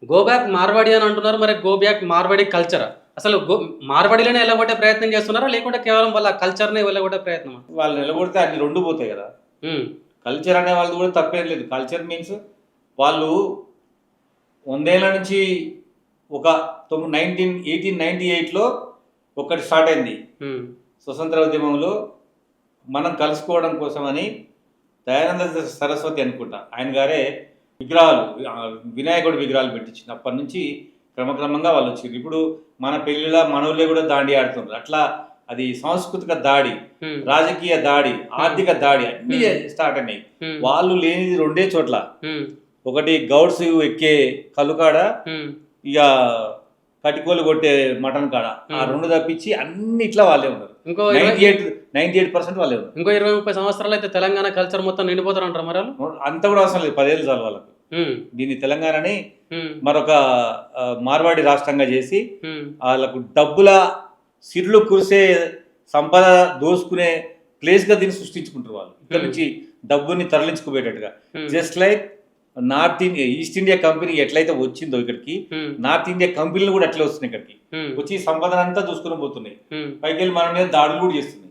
Go back Marwadi అని అంటున్నారు. మరి గో బ్యాక్ మార్వాడి కల్చరా? అసలు మార్వాడిలోనే ఎల్లగొట్టే ప్రయత్నం చేస్తున్నారా? లేకుంటే కేవలం వాళ్ళ కల్చర్‌నే వెల్లగొట్టే ప్రయత్నమా? వాళ్ళు నిలబడితే అన్ని 2 పోతాయి కదా! హ్మ్. కల్చర్ అనే వాళ్ళది కూడా తప్పేం లేదు. కల్చర్ మీన్స్ వాళ్ళు 100 ఏళ్ల నుంచి ఒక 1898లో ఒకటి స్టార్ట్ అయింది. హ్మ్. స్వతంత్ర ఉద్యమంలో మనం కలుసుకోవడం కోసమని దయానంద సరస్వతి అనుకుంటా ఆయన గారే విగ్రహాలు వినాయకుడి విగ్రహాలు పెట్టించింది. అప్పటి నుంచి క్రమక్రమంగా వాళ్ళు వచ్చిండ్రు. ఇప్పుడు మన పెళ్ళిళ్ళ మనోళ్ళే కూడా దాండి ఆడుతున్నారు. అట్లా అది సాంస్కృతిక దాడి, హ్మ్. రాజకీయ దాడి, ఆర్థిక దాడి అన్నీ స్టార్ట్ అయినాయి. హ్మ్. వాళ్ళు లేనిది 2 చోట్ల. హ్మ్. ఒకటి గౌడ్స్ ఎక్కే కల్లుకాడ, హ్మ్. ఇక కటికోలు కొట్టే మటన్ కాడ. ఆ 2 తప్పించి అన్నిట్లా వాళ్ళే ఉన్నారు. ఇంకో 98% వాళ్ళే ఉన్నారు. ఇంకో 20, 30 సంవత్సరాలైతే తెలంగాణ కల్చర్ మొత్తం నిండిపోతారంటారా మరాళ్ళు? అంత కూడా అవసరం లేదు. 10 ఏళ్ళు చాలు వాళ్ళకు. హ్మ్. దీన్ని తెలంగాణని హ్మ్. మరొక మార్వాడి రాష్ట్రంగా చేసి హ్మ్. వాళ్ళకు డబ్బుల సిర్లు కురిసే సంపద దోసుకునే ప్లేస్గా దీన్ని సృష్టించుకుంటారు వాళ్ళు. ఇక్కడ నుంచి డబ్బుని తరలించుకుపోయేటట్టుగా. Just like East India Company ఎట్లయితే వచ్చిందో ఇక్కడికి, నార్త్ ఇండియా కంపెనీలు కూడా అట్లే వస్తున్నాయి ఇక్కడికి. వచ్చి సంపదనంతా దూసుకుని పోతున్నాయి. పైకి వెళ్ళి మన మీద దాడులు కూడా చేస్తున్నాయి.